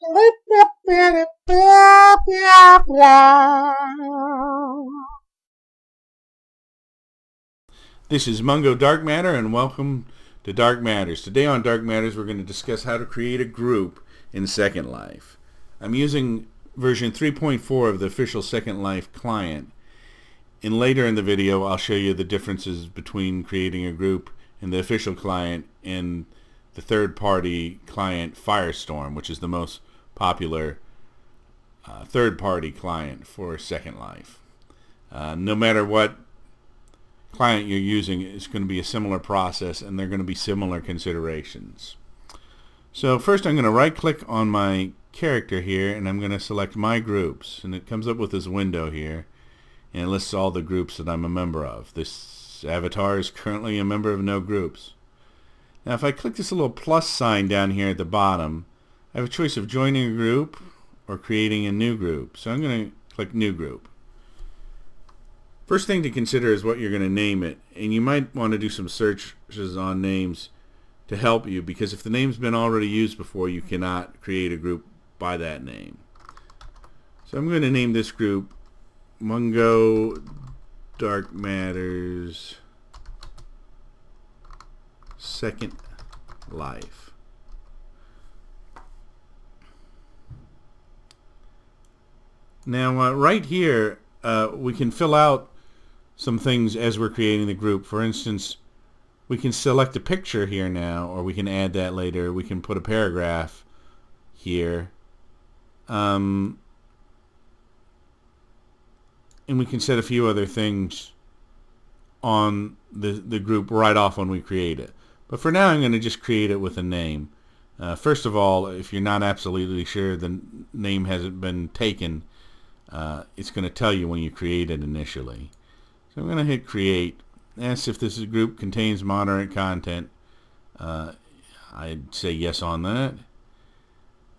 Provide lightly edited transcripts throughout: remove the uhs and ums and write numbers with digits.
This is Mungo Darkmatter, and welcome to Dark Matters. Today on Dark Matters, we're going to discuss how to create a group in Second Life. I'm using version 3.4 of the official Second Life client. And later in the video, I'll show you the differences between creating a group in the official client and the third-party client Firestorm, which is the most popular third-party client for Second Life. No matter what client you're using, it's going to be a similar process, and they're going to be similar considerations. So first I'm going to right click on my character here, and I'm going to select my groups, and it comes up with this window here, and it lists all the groups that I'm a member of. This avatar is currently a member of no groups. Now if I click this little plus sign down here at the bottom, I have a choice of joining a group or creating a new group. So I'm going to click new group. First thing to consider is what you're going to name it, and you might want to do some searches on names to help you, because if the name's been already used before, you cannot create a group by that name. So I'm going to name this group Mungo Darkmatter's Second Life. Now right here we can fill out some things as we're creating the group. For instance, we can select a picture here now, or we can add that later. We can put a paragraph here, and we can set a few other things on the group right off when we create it. But for now I'm going to just create it with a name. First of all, if you're not absolutely sure the name hasn't been taken, it's going to tell you when you create it initially. So I'm going to hit create. Ask if this group contains moderate content. I'd say yes on that.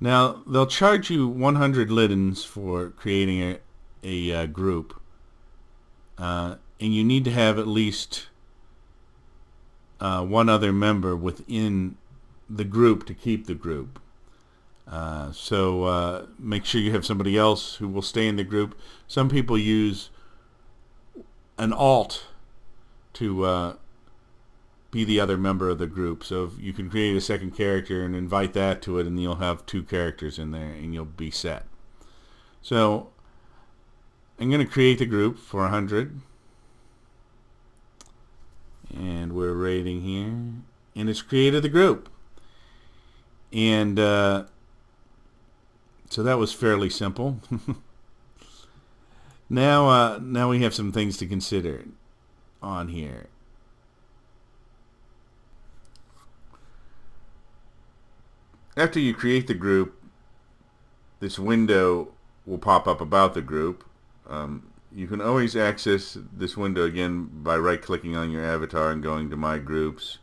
Now they'll charge you 100 lidens for creating a group, and you need to have at least one other member within the group to keep the group. So make sure you have somebody else who will stay in the group. Some people use an alt to be the other member of the group. So if you can create a second character and invite that to it, and you'll have two characters in there and you'll be set. So I'm going to create the group for 100, and we're rating here, and it's created the group. And so that was fairly simple. Now we have some things to consider on here. After you create the group, this window will pop up about the group. You can always access this window again by right-clicking on your avatar and going to My Groups,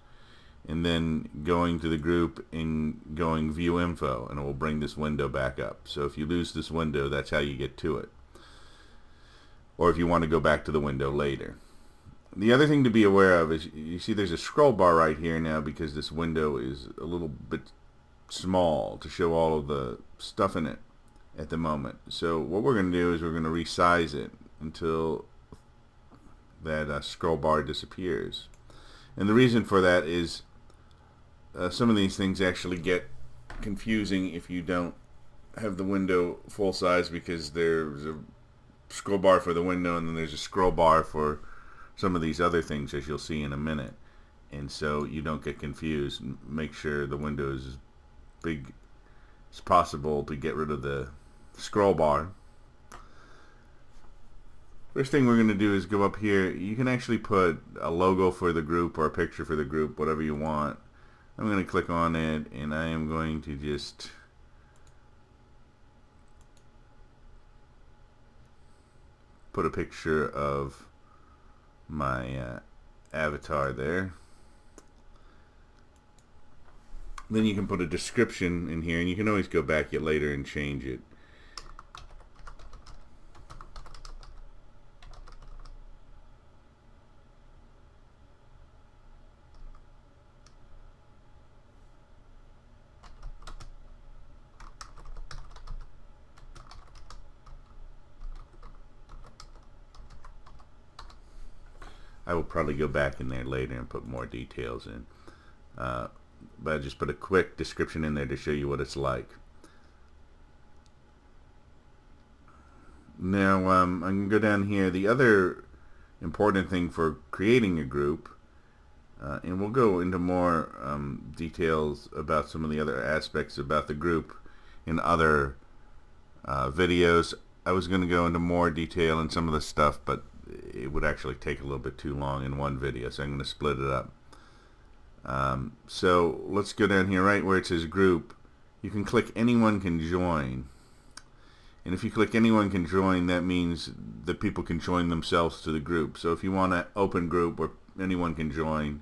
and then going to the group and going View Info, and it will bring this window back up. So if you lose this window, that's how you get to it. Or if you want to go back to the window later. The other thing to be aware of is, you see there's a scroll bar right here now, because this window is a little bit small to show all of the stuff in it at the moment. So what we're going to do is we're going to resize it until that scroll bar disappears. And the reason for that is some of these things actually get confusing if you don't have the window full size, because there's a scroll bar for the window and then there's a scroll bar for some of these other things, as you'll see in a minute. And so you don't get confused. Make sure the window is as big as possible to get rid of the scroll bar. First thing we're going to do is go up here. You can actually put a logo for the group or a picture for the group, whatever you want. I'm going to click on it, and I am going to just put a picture of my avatar there. Then you can put a description in here, and you can always go back yet later and change it. I will probably go back in there later and put more details in. But I just put a quick description in there to show you what it's like. Now I'm going to go down here. The other important thing for creating a group, and we'll go into more details about some of the other aspects about the group in other videos. I was going to go into more detail in some of the stuff, but it would actually take a little bit too long in one video, so I'm going to split it up. So let's go down here right where it says group. You can click anyone can join, and if you click anyone can join, that means that people can join themselves to the group. So if you want an open group where anyone can join,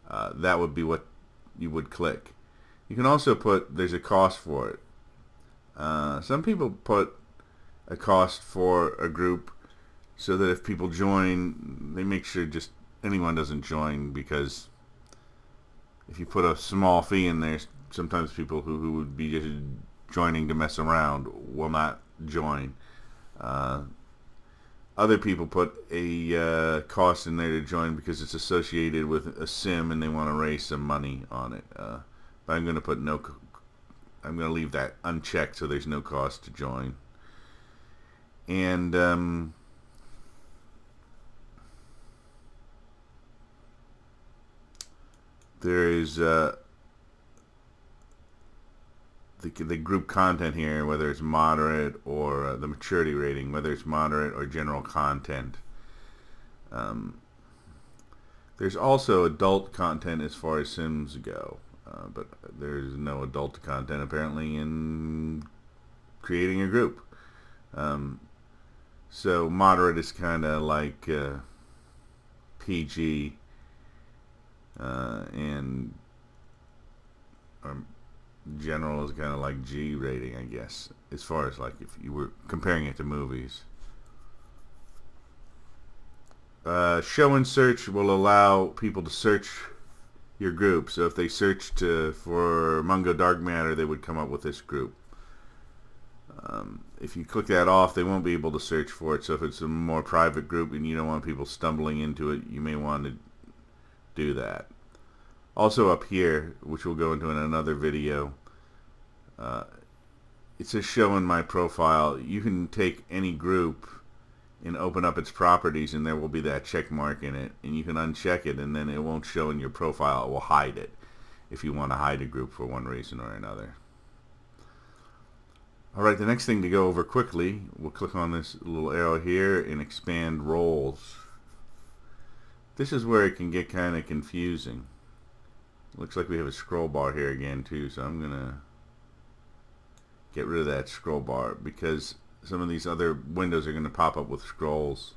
that would be what you would click. You can also put there's a cost for it. Some people put a cost for a group so that if people join, they make sure just anyone doesn't join, because if you put a small fee in there, sometimes people who would be just joining to mess around will not join. Other people put a cost in there to join because it's associated with a sim and they want to raise some money on it. But I'm going to put no. I'm going to leave that unchecked so there's no cost to join. And there is the group content here, whether it's moderate, or the maturity rating, whether it's moderate or general content. There's also adult content as far as Sims go, but there's no adult content apparently in creating a group. So moderate is kind of like PG, and general is kind of like G rating, I guess, as far as like if you were comparing it to movies. Show and search will allow people to search your group. So if they searched for Mungo Darkmatter, they would come up with this group. If you click that off, they won't be able to search for it. So if it's a more private group and you don't want people stumbling into it, you may want to do that. Also up here, which we'll go into in another video, it says show in my profile. You can take any group and open up its properties, and there will be that check mark in it, and you can uncheck it, and then it won't show in your profile. It will hide it if you want to hide a group for one reason or another. Alright, the next thing to go over quickly, we'll click on this little arrow here and expand roles. This is where it can get kind of confusing. Looks like we have a scroll bar here again too, so I'm gonna get rid of that scroll bar because some of these other windows are going to pop up with scrolls.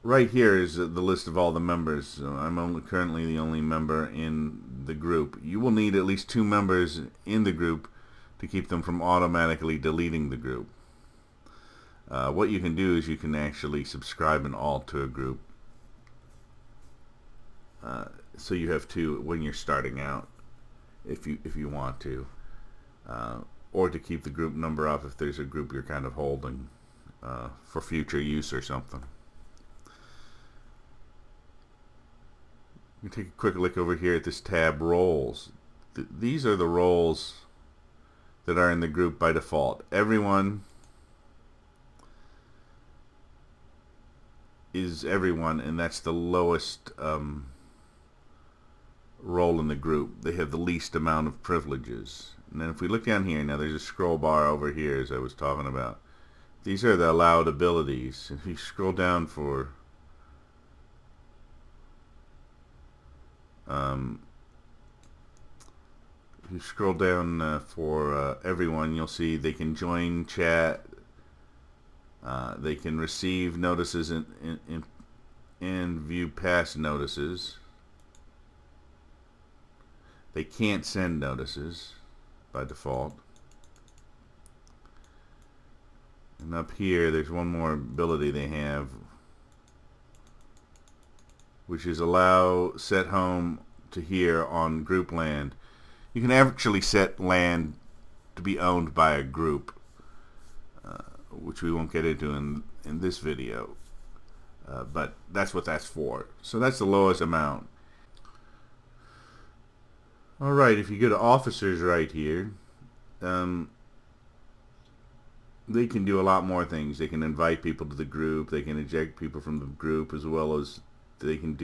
Right here is the list of all the members. So I'm currently the only member in the group. You will need at least 2 members in the group to keep them from automatically deleting the group. What you can do is you can actually subscribe and alt to a group. So you have 2 when you're starting out, if you want to, or to keep the group number up if there's a group you're kind of holding for future use or something. You can take a quick look over here at this tab, roles. These are the roles that are in the group by default. Everyone is everyone, and that's the lowest role in the group. They have the least amount of privileges. And then if we look down here, now there's a scroll bar over here as I was talking about. These are the allowed abilities. If you scroll down for if you scroll down for everyone, you'll see they can join chat, they can receive notices and view past notices. They can't send notices by default. And up here there's one more ability they have, which is allow set home to here on group land. You can actually set land to be owned by a group, which we won't get into in this video. But that's what that's for. So that's the lowest amount. Alright, if you go to officers right here, they can do a lot more things. They can invite people to the group. They can eject people from the group, as well as they can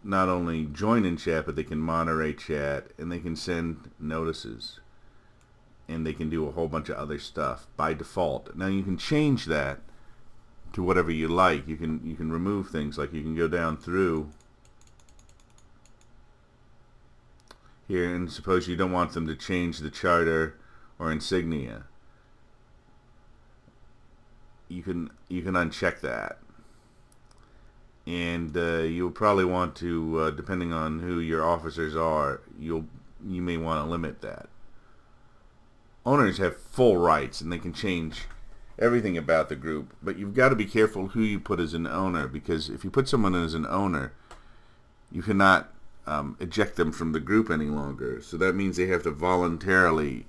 not only join in chat, but they can moderate chat, and they can send notices, and they can do a whole bunch of other stuff by default. Now you can change that to whatever you like. You can remove things, like you can go down through here, and suppose you don't want them to change the charter or insignia. You can uncheck that, and you'll probably want to, depending on who your officers are, you may want to limit that. Owners have full rights, and they can change everything about the group, but you've got to be careful who you put as an owner, because if you put someone as an owner, you cannot eject them from the group any longer. So that means they have to voluntarily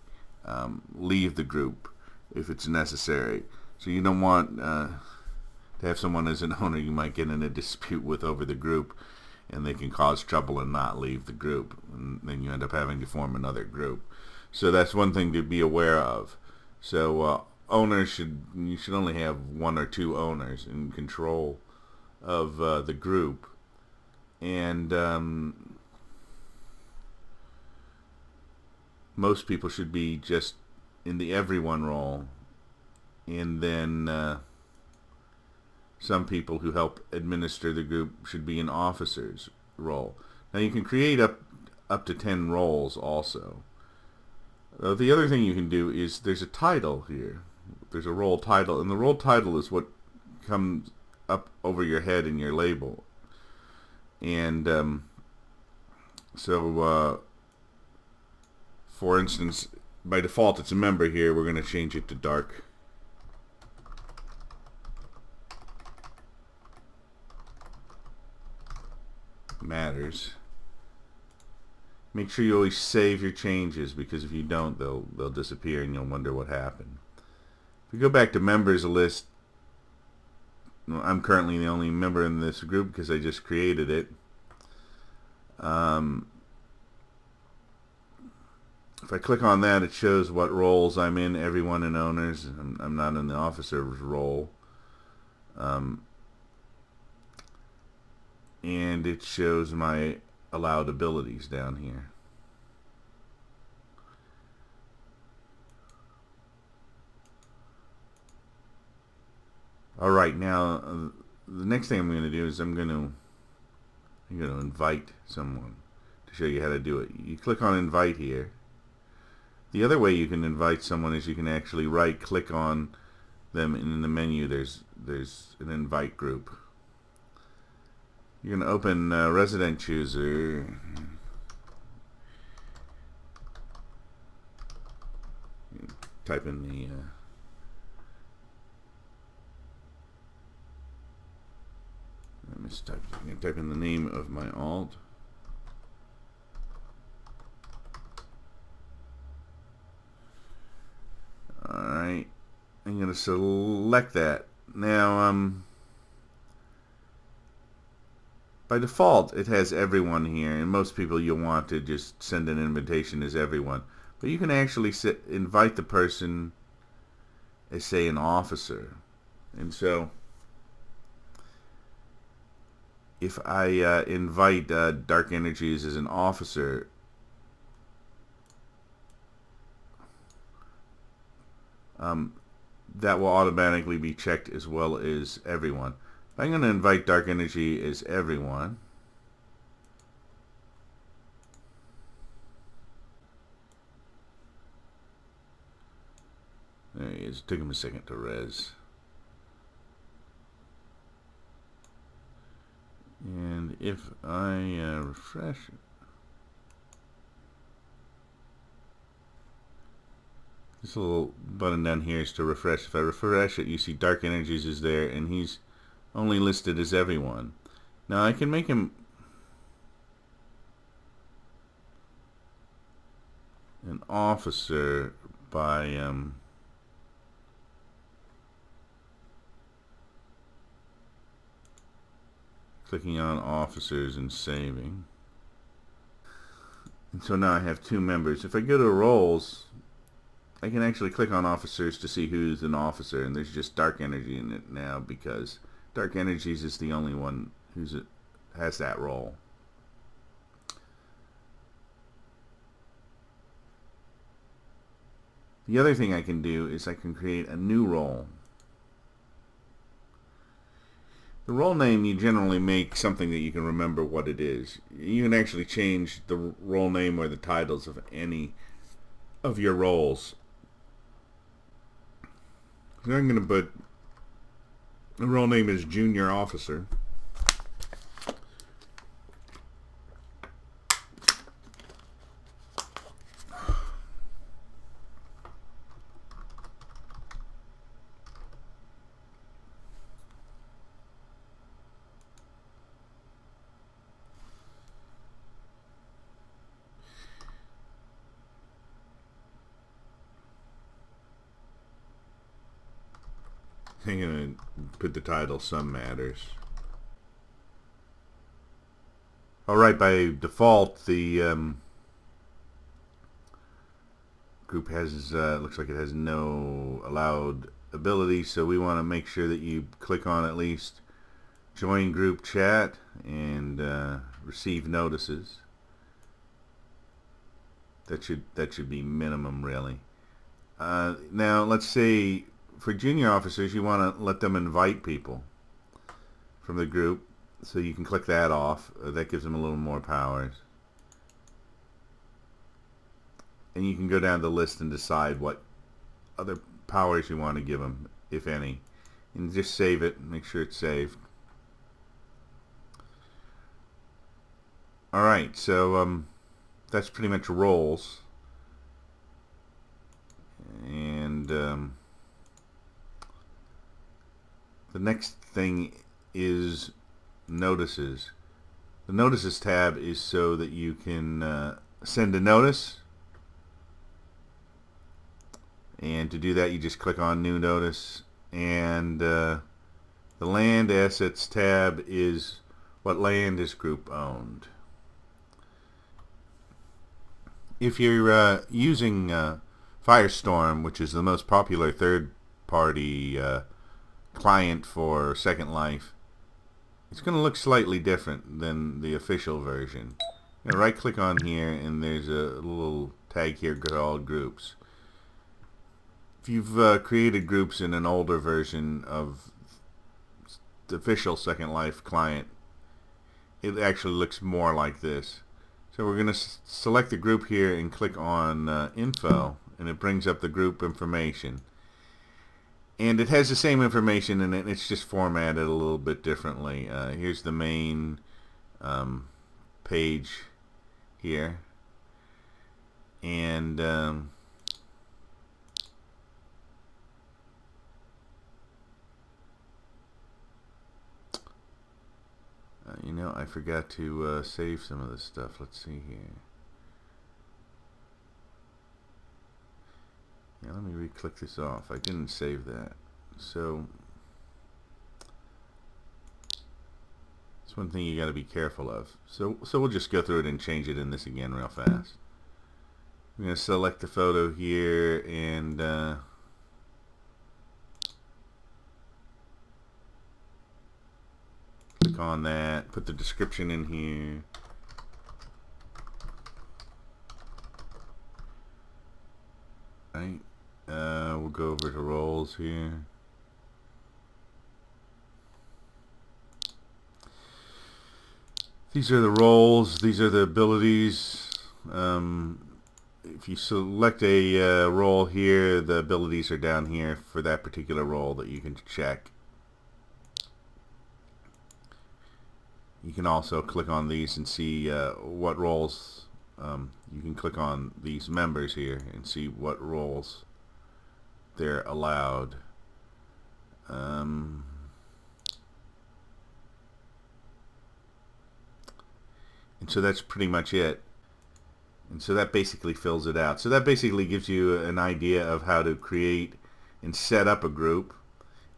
leave the group if it's necessary. So you don't want to have someone as an owner you might get in a dispute with over the group, and they can cause trouble and not leave the group, and then you end up having to form another group. So that's one thing to be aware of. So owners you should only have 1 or 2 owners in control of the group, and most people should be just in the everyone role, and then some people who help administer the group should be in officers role. Now you can create up to 10 roles also. The other thing you can do is there's a title here. There's a role title, and the role title is what comes up over your head in your label. And for instance, by default it's a member here. We're going to change it to Dark Matters. Make sure you always save your changes, because if you don't, they'll disappear and you'll wonder what happened. If we go back to members list, I'm currently the only member in this group because I just created it. If I click on that, it shows what roles I'm in, everyone and owners. I'm not in the officer's role. And it shows my allowed abilities down here. Alright, now the next thing I'm going to do is I'm going to invite someone to show you how to do it. You click on invite here. The other way you can invite someone is you can actually right click on them, and in the menu there's an invite group. You're going to open resident chooser. Type in the I mistyped. I'm going to type in the name of my alt. Alright, I'm going to select that. Now, by default, it has everyone here, and most people you'll want to just send an invitation as everyone. But you can actually invite the person as, say, an officer. And so, if I invite Dark Energies as an officer, that will automatically be checked as well as everyone. I'm going to invite Dark Energy as everyone. There he is. It took him a second to res. And if I refresh it, this little button down here is to refresh. If I refresh it, you see Dark Energies is there, and he's only listed as everyone. Now I can make him an officer by clicking on officers and saving. And so now I have 2 members. If I go to roles, I can actually click on officers to see who's an officer, and there's just Dark Energy in it now because Dark Energies is the only one who's has that role. The other thing I can do is I can create a new role. The role name, you generally make something that you can remember what it is. You can actually change the role name or the titles of any of your roles. So I'm going to put the role name is Junior Officer. I'm going to put the title Some Matters. Alright, by default the group has looks like it has no allowed ability, so we want to make sure that you click on at least join group chat and receive notices. That should be minimum, really. Now let's say for junior officers you want to let them invite people from the group, so you can click that off. That gives them a little more powers, and you can go down the list and decide what other powers you want to give them, if any, and just save it and make sure it's saved. Alright, so that's pretty much roles. And the next thing is notices. The notices tab is so that you can send a notice, and to do that you just click on new notice. And the land assets tab is what land this group owned. If you're using Firestorm, which is the most popular third-party client for Second Life, it's going to look slightly different than the official version. Right click on here and there's a little tag here called groups. If you've created groups in an older version of the official Second Life client, it actually looks more like this. So we're going to select the group here and click on info, and it brings up the group information. And it has the same information in it, it's just formatted a little bit differently. Here's the main page here. And you know, I forgot to save some of this stuff. Let's see here. Yeah, let me re-click this off. I didn't save that. So it's one thing you got to be careful of. So we'll just go through it and change it in this again real fast. I'm going to select the photo here and click on that. Put the description in here. Right. We'll go over to roles here. These are the roles. These are the abilities. If you select a role here, the abilities are down here for that particular role that you can check. You can also click on these and see what roles. You can click on these members here and see what roles they're allowed. And so that's pretty much it. And so that basically fills it out. So that basically gives you an idea of how to create and set up a group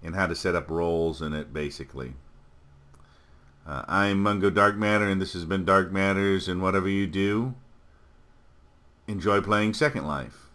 and how to set up roles in it, basically. I'm Mungo Darkmatter, and this has been Dark Matters, and whatever you do, enjoy playing Second Life.